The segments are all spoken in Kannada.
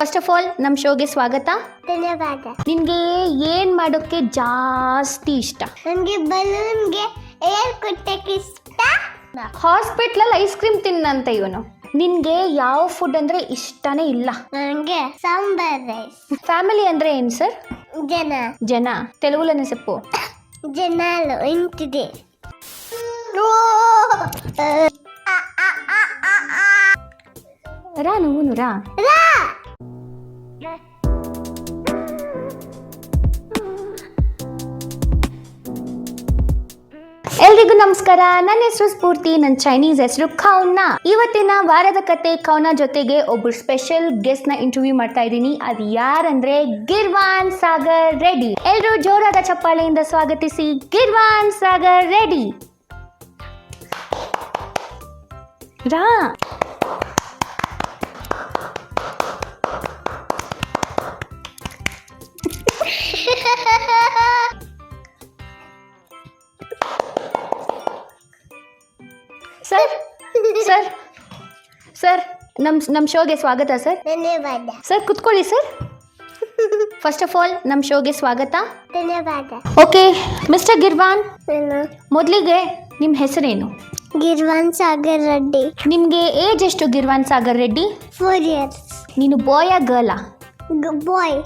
ಫಸ್ಟ್ ಆಫ್ ಆಲ್ ನಮ್ಮ ಶೋಗೆ ಸ್ವಾಗತ. ಧನ್ಯವಾದ. ನಿನ್ಗೆ ಏನ್ ಮಾಡೋಕೆ ಜಾಸ್ತಿ ಇಷ್ಟ? ನನಗೆ ಬಲೂನ್ಗೆ ಏರ್ ಕೊಟ್ಟಕ್ಕೆ ಇಷ್ಟ. ಹಾಸ್ಪಿಟ್ಲಲ್ಲಿ ಐಸ್ ಕ್ರೀಮ್ ತಿನ್ನಂತ ಇವನು. ನಿನ್ಗೆ ಯಾವ ಫುಡ್ ಅಂದ್ರೆ ಇಷ್ಟನೇ ಇಲ್ಲ? ನನಗೆ ಸಾಂಬಾರ್ ರೈಸ್. ಫ್ಯಾಮಿಲಿ ಅಂದ್ರೆ ಏನ್ ಸರ್? ಜನ తెలుగులోనే చెప్పు. జనాలు ఇంటిది. ರಾ నువ్వు రా. ಎಲ್ರಿಗೂ ನಮಸ್ಕಾರ. ನನ್ನ ಹೆಸರು ಸ್ಫೂರ್ತಿ, ನನ್ನ ಚೈನೀಸ್ ಹೆಸರು ಖೌನ. ಇವತ್ತಿನ ವಾರದ ಕತೆ ಖೌನ ಜೊತೆಗೆ ಒಬ್ಬರು ಸ್ಪೆಷಲ್ ಗೆಸ್ಟ್ ನ ಇಂಟರ್ವ್ಯೂ ಮಾಡ್ತಾ ಇದ್ದೀನಿ. ಅದು ಯಾರಂದ್ರೆ ಗಿರ್ವಾನ್ ಸಾಗರ್ ರೆಡ್ಡಿ. ಎಲ್ರು ಜೋರಾದ ಚಪ್ಪಾಳೆಯಿಂದ ಸ್ವಾಗತಿಸಿ ಗಿರ್ವಾನ್ ಸಾಗರ್ ರೆಡ್ಡಿ. ರಾ. ಸರ್ ಸರ್ ಸರ್ ನಮ್ಮ ಶೋಗೆ ಸ್ವಾಗತ ಸರ್. ಧನ್ಯವಾದ. ಸರ್ ಕುತ್ಕೊಳ್ಳಿ ಸರ್. ಫಸ್ಟ್ ಆಫ್ ಆಲ್ ನಮ್ಮ ಶೋಗೆ ಸ್ವಾಗತ. ಧನ್ಯವಾದ. ಓಕೆ ಮಿಸ್ಟರ್ ಗಿರ್ವಾನ್, ಮೊದಲಿಗೆ ನಿಮ್ಮ ಹೆಸರೇನು? ಗಿರ್ವಾನ್ ಸಾಗರ್ ರೆಡ್ಡಿ. ನಿಮಗೆ ಏಜ್ ಎಷ್ಟು ಗಿರ್ವಾನ್ ಸಾಗರ್ ರೆಡ್ಡಿ? 4 years. ನೀನು ಬಾಯಾ ಗರ್ಲಾ? ಬಾಯ್.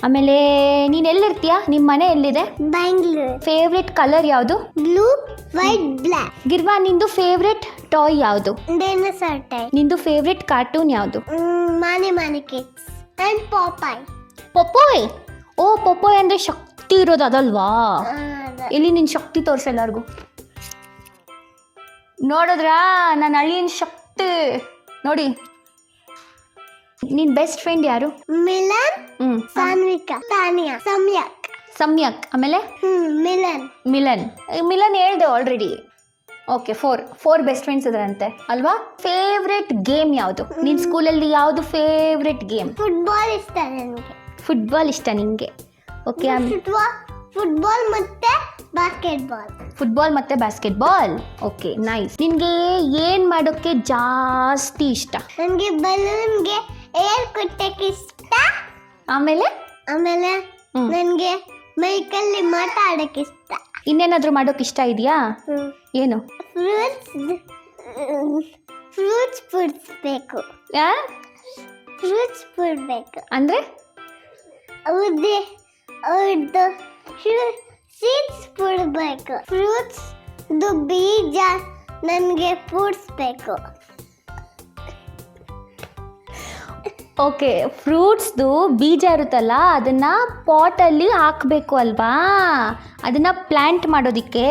ಆಮೇಲೆ ನೀನು ಎಲ್ಲಿರ್ತೀಯಾ? ನಿಮ್ಮ ಮನೆ ಎಲ್ಲಿದೆ? ಬ್ಯಾಂಗ್ಳೂರ್. ಫೇವ್ರೆಟ್ ಕಲರ್ ಯಾವುದು? Blue, white, black. ಗಿರ್ವಾನ್, ನಿಂದು ಫೇವ್ರೆಟ್ ಟಾಯ್ ಯಾವುದು? Dinosaur type. ನಿಂದು ಫೇವ್ರೆಟ್ ಕಾರ್ಟೂನ್ ಯಾವುದು? ಮಾನೆ ಕಿಡ್ಸ್ ಅಂಡ್ ಪಾಪಾಯ್. ಪೊಪ್ಪೋಯ್. ಓ, ಪೊಪ್ಪೋಯ್ ಅಂದ್ರೆ ಶಕ್ತಿ ಇರೋದು ಅದಲ್ವಾ? ಇಲ್ಲಿ ನಿನ್ನ ಶಕ್ತಿ ತೋರಿಸ ಎಲ್ಲರಿಗೂ. ನೋಡಿದ್ರಾ ನನ್ನ ಅಳಿಯನ್ ಶಕ್ತಿ ನೋಡಿ. ನಿನ್ ಬೆಸ್ಟ್ ಫ್ರೆಂಡ್ ಯಾರು? ಮಿಲನ್, ಸಾನ್ವಿಕಾ, ತಾನಿಯಾ, ಸಮ್ಯಕ್. ಆಮೇಲೆ ಮಿಲನ್ ಹೇಳ್ದೆ already. Okay, four best friends ಇದ್ರಂತೆ ಅಲ್ವಾ? ಫೇವ್ರೆಟ್ ಗೇಮ್ ಯಾವುದು? ನಿನ್ ಸ್ಕೂಲಲ್ಲಿ ಯಾವುದು ಫೇವ್ರೆಟ್ ಗೇಮ್? ಫುಟ್ಬಾಲ್ ಇಷ್ಟ ನನಗೆ. ಫುಟ್ಬಾಲ್ ಇಷ್ಟ ನಿಂಗೆ? ಓಕೆ. ಫುಟ್ಬಾಲ್ ಮತ್ತೆ ಬಾಸ್ಕೆಟ್ಬಾಲ್. ಫುಟ್ಬಾಲ್ ಮತ್ತೆ ಬಾಸ್ಕೆಟ್ಬಾಲ್. Okay, nice. ನಿನ್ಗೆ ಏನ್ ಮಾಡೋಕೆ ಜಾಸ್ತಿ ಇಷ್ಟ? ನನಗೆ ಬಲೂನ್ಗೆ ಏರ್ ಕೊಟ್ಟಕ್ಕೆ ಇಷ್ಟ. ಆಮೇಲೆ ನನಗೆ ಮೈಕಲ್ಲಿ ಮಾತಾಡಕ್ಕೆ ಇಷ್ಟ. ಇನ್ನೇನಾದ್ರೂ ಮಾಡೋಕೆ ಇಷ್ಟ ಇದೆಯಾ? ಏನು? ಫ್ರೂಟ್ಸ್ ಪುಡ್ಸ್ಬೇಕು. ಫ್ರೂಟ್ಸ್ ಪುಡ್ಬೇಕು ಅಂದ್ರೆ ಅವ್ರದ್ದು ಸೀಡ್ಸ್ ಪುಡ್ಬೇಕು. ಫ್ರೂಟ್ಸ್ ಬೀಜ ನನಗೆ ಪುಡ್ಸ್ಬೇಕು. ಓಕೆ, ಫ್ರೂಟ್ಸ್ದು ಬೀಜ ಇರುತ್ತಲ್ಲ ಅದನ್ನ ಪಾಟಲ್ಲಿ ಹಾಕಬೇಕು ಅಲ್ವಾ? ಅದನ್ನ ಪ್ಲಾಂಟ್ ಮಾಡೋದಿಕ್ಕೆ.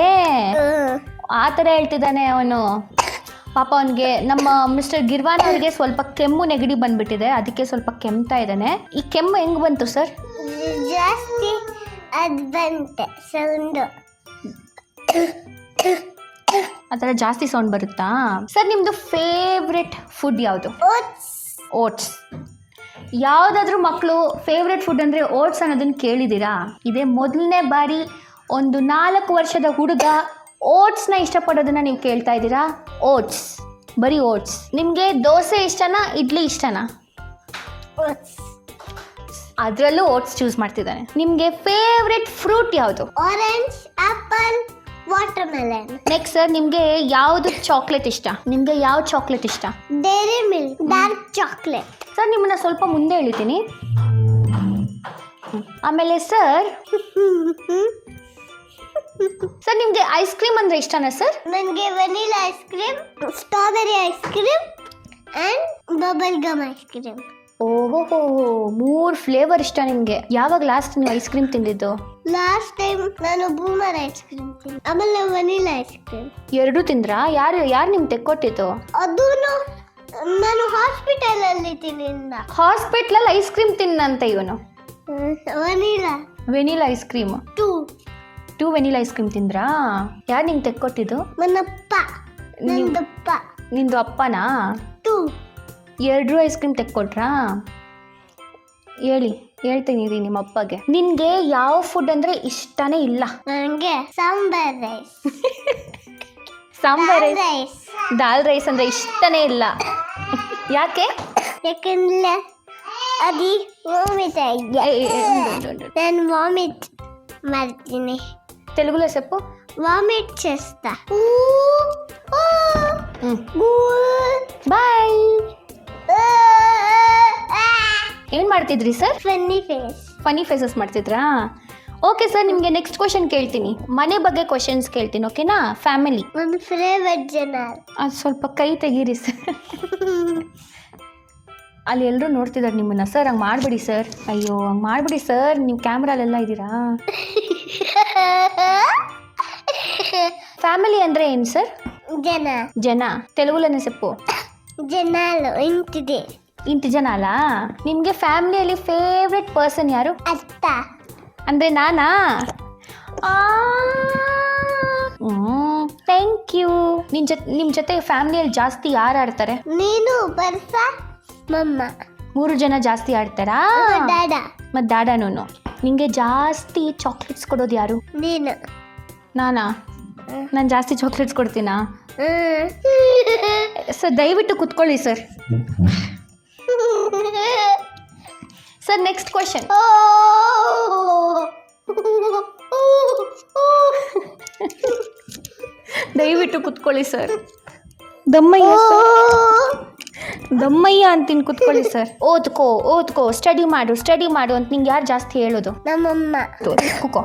ಆ ಥರ ಹೇಳ್ತಿದ್ದಾನೆ ಅವನು. ಪಾಪ ಅವನಿಗೆ, ನಮ್ಮ ಮಿಸ್ಟರ್ ಗಿರ್ವಾನ್ ಅವರಿಗೆ ಸ್ವಲ್ಪ ಕೆಮ್ಮು ನೆಗಡಿ ಬಂದ್ಬಿಟ್ಟಿದೆ, ಅದಕ್ಕೆ ಸ್ವಲ್ಪ ಕೆಮ್ತಾ ಇದ್ದಾನೆ. ಈ ಕೆಮ್ಮು ಹೆಂಗ್ ಬಂತು ಸರ್? ಜಾಸ್ತಿ ಅದು ಬಂತೆ ಸೌಂಡು. ಆ ಥರ ಜಾಸ್ತಿ ಸೌಂಡ್ ಬರುತ್ತಾ ಸರ್? ನಿಮ್ಮದು ಫೇವ್ರೆಟ್ ಫುಡ್ ಯಾವುದು? ಓಟ್ಸ್. ಯಾವುದಾದ್ರೂ ಮಕ್ಕಳು ಫೇವ್ರೆಟ್ ಫುಡ್ ಅಂದರೆ ಓಟ್ಸ್ ಅನ್ನೋದನ್ನು ಕೇಳಿದ್ದೀರಾ? ಇದೇ ಮೊದಲನೇ ಬಾರಿ ಒಂದು 4 ವರ್ಷದ ಹುಡುಗ ಓಟ್ಸ್ನ ಇಷ್ಟಪಡೋದನ್ನು ನೀವು ಕೇಳ್ತಾ ಇದ್ದೀರಾ. ಓಟ್ಸ್, ಬರೀ ಓಟ್ಸ್. ನಿಮಗೆ ದೋಸೆ ಇಷ್ಟನಾ, ಇಡ್ಲಿ ಇಷ್ಟನಾ? ಅದರಲ್ಲೂ ಓಟ್ಸ್ ಚೂಸ್ ಮಾಡ್ತಿದ್ದಾನೆ. ನಿಮಗೆ ಫೇವ್ರೆಟ್ ಫ್ರೂಟ್ ಯಾವುದು? Orange, apple, watermelon. Next sir, ನಿಮಗೆ ಯಾವುದು ಚಾಕ್ಲೇಟ್ ಇಷ್ಟ? ನಿಮಗೆ ಯಾವ ಚಾಕ್ಲೇಟ್ ಇಷ್ಟ? Dairy milk dark chocolate. Sir, ನಿಮ್ಮನ್ನ ಸ್ವಲ್ಪ ಮುಂದೆ ಎಳಿತೀನಿ. ಆಮೇಲೆ ಸರ್ ನಿಮಗೆ ಐಸ್ ಕ್ರೀಮ್ ಅಂದರೆ ಇಷ್ಟನಾ ಸರ್? ನನಗೆ vanilla ice cream, strawberry ice cream and bubble gum ice cream. ಓಹೋ, 3 ಫ್ಲೇವರ್ ಇಷ್ಟ ನಿಮಗೆ. ಯಾವಾಗ ಲಾಸ್ಟ್ ನೀವು ಐಸ್ ಕ್ರೀಮ್ ತಿಂದಿದ್ದು? ಲಾಸ್ಟ್ ಟೈಮ್ ನಾನು ಬೂಮರ್ ಐಸ್ ಕ್ರೀಮ್ ತಿಂದೆ, ಆಮೇಲೆ ವೆನಿಲಾ ಐಸ್ ಕ್ರೀಮ್. 2 ತಿಂದ್ರಾ? ಯಾರು ನಿಮ್ಗೆ ತೆಕ್ಕೊಟ್ಟಿತ್ತು? ಅದು ನಾನು ಹಾಸ್ಪಿಟಲಲ್ಲಿ ತಿನ್ನಿಲ್ಲ. ಹಾಸ್ಪಿಟ್ಲಲ್ಲಿ ಐಸ್ ಕ್ರೀಮ್ ತಿನ್ನಂತ ಇವನು. Vanilla ice cream 2 vanilla ice cream ತಿಂದ್ರಾ? ಯಾರು ನಿಮ್ಗೆ ತೆಕ್ಕೊಟ್ಟಿದ್ದು? ನನ್ನಪ್ಪ. ನಿಂದು ಅಪ್ಪನಾ? 2 ಐಸ್ ಕ್ರೀಮ್ ತೆಕ್ಕೊಟ್ರಾ? ಹೇಳ್ತೀನಿ ರೀ ನಿಮ್ಮ ಅಪ್ಪಗೆ. ನಿನ್ಗೆ ಯಾವ ಫುಡ್ ಅಂದ್ರೆ ಇಷ್ಟನೇ ಇಲ್ಲ? ನನಗೆ ಸಾಂಬಾರ್ ರೈಸ್. ಸಾಂಬಾರ್ ರೈಸ್, ದಾಲ್ ರೈಸ್ ಅಂದರೆ ಇಷ್ಟನೇ ಇಲ್ಲ. ಯಾಕೆ? ಯಾಕಂದ್ರೆ ಅದಿ ವಾಮಿಟ್ ನಾನು ವಾಮಿಟ್ ಮಾಡ್ತೀನಿ. తెలుగులో చెప్పు. వామిట్ చేస్తా. ಬಾಯ್. ಏನು ಮಾಡ್ತಿದ್ರಿ ಸರ್? ಫನ್ನಿ ಫೇಸಸ್ ಮಾಡ್ತಿದ್ರಾ? ಓಕೆ ಸರ್, ನಿಮಗೆ ನೆಕ್ಸ್ಟ್ ಕ್ವಶನ್ ಕೇಳ್ತೀನಿ. ಮನೆ ಬಗ್ಗೆ ಕ್ವಶನ್ಸ್ ಕೇಳ್ತೀನಿ, ಓಕೆನಾ? ಫ್ಯಾಮಿಲಿ. ಒಂದು ಫೇವರೆಟ್ ಜನ. ಅದು ಸ್ವಲ್ಪ ಕೈ ತೆಗೀರಿ ಸರ್. ಅಲ್ಲಿ ಎಲ್ಲರೂ ನೋಡ್ತಿದ್ದಾರೆ ನಿಮ್ಮನ್ನ. ಸರ್ ಹಂಗೆ ಮಾಡಬೇಡಿ ಸರ್. ಅಯ್ಯೋ ಹಂಗೆ ಮಾಡಬೇಡಿ ಸರ್, ನೀವು ಕ್ಯಾಮ್ರಲ್ಲೆಲ್ಲ ಇದ್ದೀರಾ. ఫ్యామిలీ ಅಂದ್ರೆ ಏನು ಸರ್? జన తెలుగులోనే చెప్పు. జనాలు ఇంటిది. ఇంటి జనాలా? ನಿಮಗೆ ಫ್ಯಾಮಿಲಿಯಲ್ಲಿ ಫೇವ್ರೆಟ್ ಪರ್ಸನ್ ಯಾರು? ಅತ್ತ. ಅಂದರೆ ನಾನಾ? Thank you. ನಿಮ್ಮ ಜೊತೆ ಫ್ಯಾಮಿಲಿಯಲ್ಲಿ ಜಾಸ್ತಿ ಯಾರು ಆಡ್ತಾರೆ? ನೀನು, ಬರ್ಸ, ಮಮ್ಮ. 3 ಜನ ಜಾಸ್ತಿ ಆಡ್ತಾರಾ? ಡ್ಯಾಡ. ಮತ್ತು ಡ್ಯಾಡನೂ. ನಿಮಗೆ ಜಾಸ್ತಿ ಚಾಕ್ಲೇಟ್ಸ್ ಕೊಡೋದು ಯಾರು? ನೀನು. ನಾನಾ? ನಾನು ಜಾಸ್ತಿ ಚಾಕ್ಲೇಟ್ಸ್ ಕೊಡ್ತೀನಾ? ಸರ್ ದಯವಿಟ್ಟು ಕುತ್ಕೊಳ್ಳಿ ಸರ್. Sir next question. ದಯವಿಟ್ಟು ಕುತ್ಕೊಳ್ಳಿ ಸರ್. ದಮ್ಮಯ್ಯ ಅಂತೀನಿ, ಕುತ್ಕೊಳ್ಳಿ ಸರ್. ಓದ್ಕೋ ಸ್ಟಡಿ ಮಾಡು ಅಂತ ನಿಂಗೆ ಯಾರು ಜಾಸ್ತಿ ಹೇಳೋದು? ನಮ್ಮಮ್ಮ. ಕುಕೋ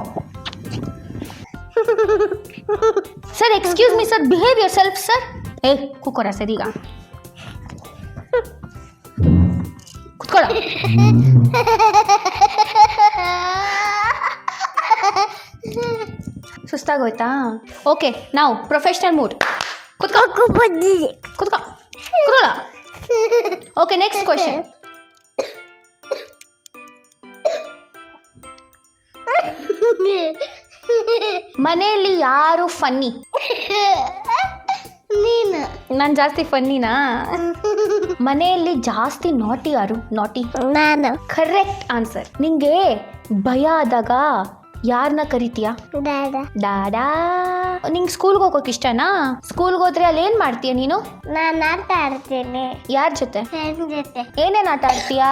sir. Excuse me sir, behave yourself sir. ಕೂಕೋರ ಸರ್. ಈಗ ಕುತ್ಕೊಳ್ಳ. ಸುಸ್ತಾಗೋಯ್ತಾ? ಓಕೆ, ನಾವು ಪ್ರೊಫೆಷನಲ್ ಮೂಡ್. ಕುತ್ಕೊಳ್ಳ. Okay, next question. ಮನೆಯಲ್ಲಿ ಯಾರು ಫನ್ನಿ? ನೀನು. ನಾನು ಜಾಸ್ತಿ ಫನ್ನಿನಾ? ಮನೆಯಲ್ಲಿ ಜಾಸ್ತಿ ನಾಟಿ ಯಾರು? ನಾಟಿ ನಾನು. Correct answer. ನಿಂಗೆ ಭಯ ಆದಾಗ ಯಾರನ್ನ ಕರಿತೀಯಾ? ದಾಡಾ. ನಿಂಗೆ ಸ್ಕೂಲ್ಗೆ ಹೋಗೋಕೆ ಇಷ್ಟನಾ? ಸ್ಕೂಲ್ಗೆ ಹೋದ್ರೆ ಅಲ್ಲಿ ಏನು ಮಾಡ್ತೀಯ ನೀನು? ನಾನು ಆಟ ಆಡ್ತೀನಿ. ಯಾರ ಜೊತೆ? ಫ್ರೆಂಡ್ ಜೊತೆ. ಏನೇನು ಆಟ ಆಡ್ತೀಯಾ?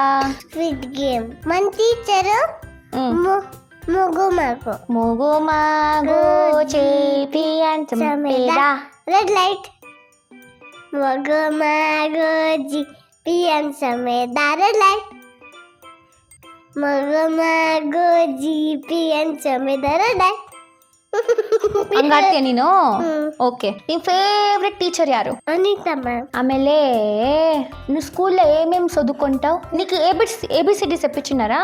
Switch game. ಮನ್ ಟೀಚರು ಮೂಗು ಮಾಗು ಚೇಪಿ ಅಂತ ರೆಡ್ ಲೈಟ್. ಮೂಗು ಮಾಗು ಜಿಪಿ ಅಂತ ಸಮೇತ ರೆಡ್ ಲೈಟ್. ಮೂಗು ಮಾಗು ಜಿಪಿ ಅಂತ ಸಮೇತ ರೆಡ್ ಲೈಟ್. ಹಂಗಾಡ್ತೀಯ ನೀನು? ಓಕೆ. ನಿಮ್ ಫೇವ್ರೆಟ್ ಟೀಚರ್ ಯಾರು? ಅನಿತಾ ಮ್ಯಾಮ್. ಆಮೇಲೆ నువ్వు స్కూల్లో ఏమేమి చదువుకుంటావు? నీకు ఏబిసిడి చెప్పించినారా?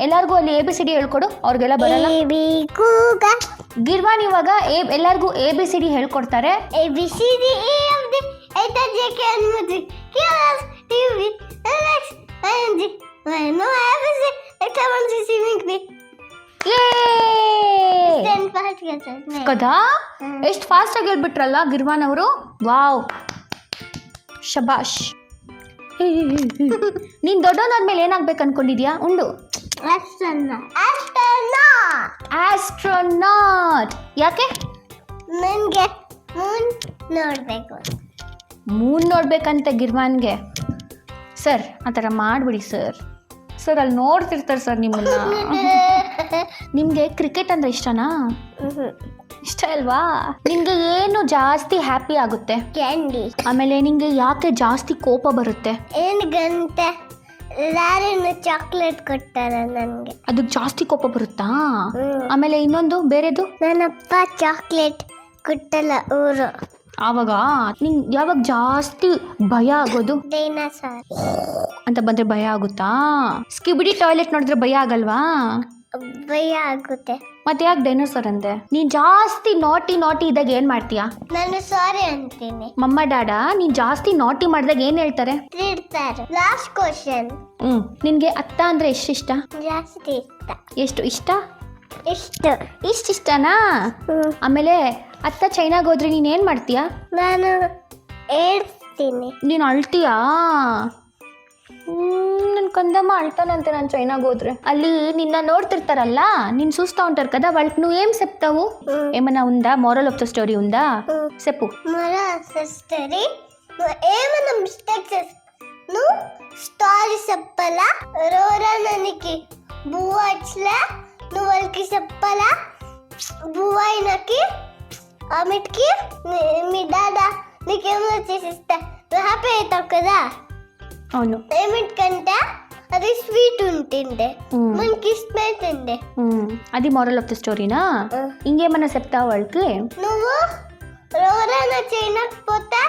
ಎಲ್ಲರಿಗೂ ಅಲ್ಲಿ ABCD ಹೇಳ್ಕೊಡು. ಅವ್ರಿಗೆಲ್ಲ ಬರಲ್ಲ. ಗಿರ್ವಾನ್ ಇವಾಗ ಎಲ್ಲರಿಗೂ ABCD ಹೇಳ್ಕೊಡ್ತಾರೆ. ABCD కదా? ಎಷ್ಟು ಫಾಸ್ಟ್ ಆಗಿ ಹೇಳ್ಬಿಟ್ರಲ್ಲ ಗಿರ್ವಾನ್ ಅವರು. ವಾವ್, ಶಬಾಷ್. ನೀನ್ ದೊಡ್ಡವನಾದ್ಮೇಲೆ ಏನಾಗ್ಬೇಕು ಅನ್ಕೊಂಡಿದ್ಯಾ? ಉಂಡು ಆಸ್ಟ್ರೋನಾಟ್. ಯಾಕೆ? ನನಗೆ ಮೂನ್ ನೋಡ್ಬೇಕಂತೆ ಗಿರ್ವಾನ್ಗೆ. ಸರ್ ಆ ಥರ ಮಾಡ್ಬಿಡಿ ಸರ್. ಸರ್ ಅಲ್ಲಿ ನೋಡ್ತಿರ್ತಾರೆ ಸರ್ ನಿಮ್ಮನ್ನ. ನಿಮಗೆ ಕ್ರಿಕೆಟ್ ಅಂದರೆ ಇಷ್ಟನಾ? ಇಷ್ಟ ಅಲ್ವಾ? ನಿಮಗೆ ಏನು ಜಾಸ್ತಿ ಹ್ಯಾಪಿ ಆಗುತ್ತೆ? ಕ್ಯಾಂಡಿ. ಆಮೇಲೆ ನಿಮಗೆ ಯಾಕೆ ಜಾಸ್ತಿ ಕೋಪ ಬರುತ್ತೆ? ಏನು ಗಂಟೆ ಲಾರಿನ ಚಾಕ್ಲೇಟ್ ಕೊಟ್ಟಾರ ನನಗೆ, ಅದಕ್ಕೆ ಜಾಸ್ತಿ ಕೋಪ ಬರುತ್ತಾ? ಆಮೇಲೆ ಇನ್ನೊಂದು ಬೇರೆದು, ನನ್ನಪ್ಪ ಚಾಕ್ಲೇಟ್ ಕೊಟ್ಟಲ್ಲ ಊರು. ಆವಾಗ ನಿಂಗೆ ಯಾವಾಗ ಜಾಸ್ತಿ ಭಯ ಆಗೋದು? ಡೈನೋಸಾರ್ ಅಂತ ಬಂದರೆ ಭಯ ಆಗುತ್ತಾ? ಸ್ಕಿಬಿಡಿ ಟಾಯ್ಲೆಟ್ ನೋಡಿದ್ರೆ ಭಯ ಆಗಲ್ವಾ? ಭಯ ಆಗುತ್ತೆ. ಮತ್ತೆ ಯಾಕೆ ಡೈನೋಸಾರ್ ಅಂದೆ? ನೀನ್ ಜಾಸ್ತಿ ನಾಟಿ ಇದ್ದಾಗ ಏನ್ ಮಾಡ್ತೀಯಾ? ನಾನು ಸಾರಿ ಅಂತೀನಿ. ಮಮ್ಮ ಡ್ಯಾಡ ನೀನ್ ಜಾಸ್ತಿ ನಾಟಿ ಮಾಡಿದಾಗ ಏನ್ ಹೇಳ್ತಾರೆ? ತಿಡ್ತಾರೆ. Last question. ನಿನ್ಗೆ ಅತ್ತ ಅಂದ್ರೆ ಎಷ್ಟು ಇಷ್ಟ? ಜಾಸ್ತಿ ಇಷ್ಟ. ಎಷ್ಟು ಇಷ್ಟ? ಇಷ್ಟನಾ? ಆಮೇಲೆ ಅತ್ತ ಚೈನಾಗ ಹೋದ್ರೆ ನೀನ್ ಏನ್ ಮಾಡ್ತೀಯಾ? ನಾನು ಹೇಳ್ತೀನಿ. ನೀನ್ ಅಳ್ತೀಯಾ? ನನ್ನ ಕಂದಮ್ಮ అళ్తానంతే ನಾನು చైనాకి ಹೋದ್ರೆ. ಅಲ್ಲಿ నిన్న ನೋಡ್ತಿರ್తారಲ್ಲ, నిన్ను చూస్తూ ఉంటారు కదా, వాళ్ళకి నువ్వేం చెప్తావు? ఏమైనా ఉందా? మోరల్ ఆఫ్ ద స్టోరీ ఉందా? చెప్పు. మోరల్ ఆఫ్ ద స్టోరీ, ఏమైనా మిస్టేక్ చేస్తావు స్టోరీ చెప్పాలా రోరా ననికి బువ్వ వచ్చలే నువ్వు వాళ్ళకి చెప్పాలా బువ్వ అయినకి ఆమెకి మీ డాడా నీకేమో చేసిస్తా నువ్వు హ్యాపీ అవుతావు కదా. అవును. ఏమిటికంటే అది స్వీట్ ఉంటుండే మనకి ఇష్టమైతుండే. అది మోరల్ ఆఫ్ ద స్టోరీనా? ఇంకేమన్నా చెప్తావా వాళ్ళకి? నువ్వు ఎవరైనా చేయకపోతే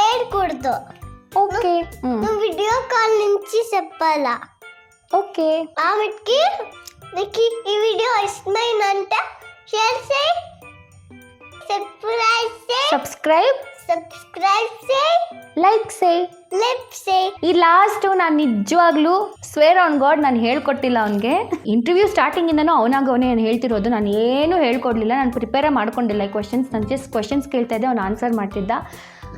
ఏడకూడదు. ఓకే. నువ్వు వీడియో కాల్ నుంచి చెప్పాలా. ఓకే. ఆమెకి నీకు ఈ వీడియో ఇష్టమైందంటే షేర్ చేయి, సబ్స్క్రైబ్ చేయి, ಲೈಕ್ ಸೇ. ಈ ಲಾಸ್ಟ್ ನಾನು ನಿಜವಾಗ್ಲೂ ಸ್ವೇರ್ ಆನ್ ಗಾಡ್ ನಾನು ಹೇಳ್ಕೊಟ್ಟಿಲ್ಲ ಅವನಿಗೆ. ಇಂಟರ್ವ್ಯೂ ಸ್ಟಾರ್ಟಿಂಗಿಂದನೂ ಅವನಾಗವನೇ ನಾನು ಹೇಳ್ತಿರೋದು. ನಾನು ಏನೂ ಹೇಳ್ಕೊಡ್ಲಿಲ್ಲ, ನಾನು ಪ್ರಿಪೇರೇ ಮಾಡ್ಕೊಂಡಿಲ್ಲ ಈ ಕ್ವಶನ್ಸ್. ನಾನು ಜಸ್ಟ್ ಕ್ವಶನ್ಸ್ ಕೇಳ್ತಾ ಇದ್ದೆ, ಅವ್ನು ಆನ್ಸರ್ ಮಾಡ್ತಿದ್ದ.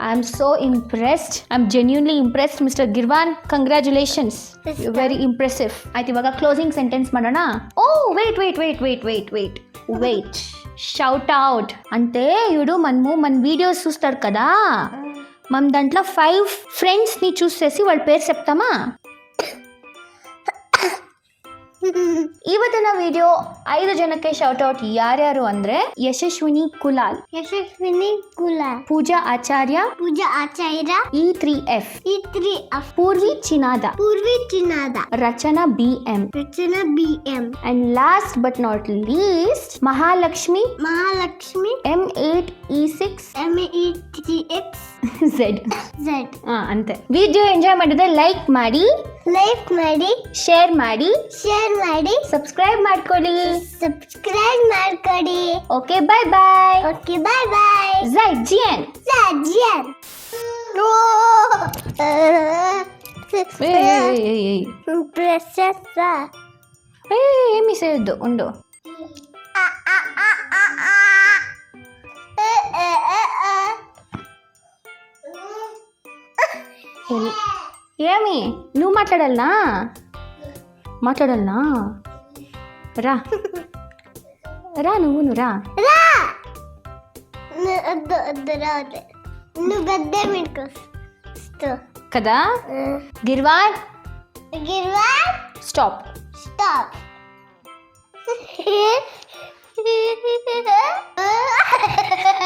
I am so impressed. I am genuinely impressed mister Girvan. Congratulations, you very impressive. ಆಯ್ತು, ಇವಾಗ ಕ್ಲೋಸಿಂಗ್ ಸೆಂಟೆನ್ಸ್ ಮಾಡೋಣ. ఓ వెయిట్ షౌట్ అవుట్ అంటే ఇప్పుడు మనము మన వీడియోస్ చూస్తారు కదా, మనం దాంట్లో 5 ఫ్రెండ్స్ని చూస్ చేసి వాళ్ళ పేరు చెప్తామా? ಇವತ್ತಿನ ವಿಡಿಯೋ 5 ಜನಕ್ಕೆ ಶೌಟ್ ಔಟ್. ಯಾರ್ಯಾರು ಅಂದ್ರೆ Yashaswini Kulal, Pooja Acharya, E3F, Poorvi Chinada, Rachana BM, and last but not least Mahalakshmi M8E6 Z. ಅಂತೆ. ವಿಡಿಯೋ ಎಂಜಾಯ್ ಮಾಡಿದ್ರೆ ಲೈಕ್ ಮಾಡಿ, ಶೇರ್ ಮಾಡಿ, ಸಬ್ಸ್ಕ್ರೈಬ್ ಮಾಡ್ಕೊಳ್ಳಿ. Okay, bye bye. ಜಿಯನ್. ఏమి చేయొద్దు, ఉండు. ఏమి నువ్వు మాట్లాడాలనా? రా నువ్వు రా. నువ్వు గద్దే మీకు కదా. గిర్వాన్, స్టాప్.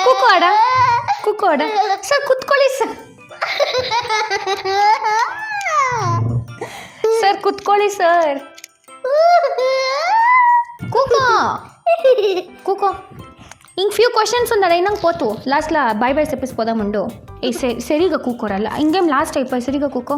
ಕೂಕೋಡ ಸರ್, ಕುತ್ಕೊಳ್ಳಿ ಸರ್. ಸರ್ ಕುತ್ಕೊಳ್ಳಿ ಸರ್. కూకో. ఇంక ఫ్యూ క్వశ్చన్స్ ఉన్నాయి, నాకు పోతూ లాస్ట్లో బై బై చెప్పేసి పోదాముండు. సరిగా కూకోరಲ್ಲ ఇంకేం లాస్ట్ అయిపోయి సరిగా కూకో.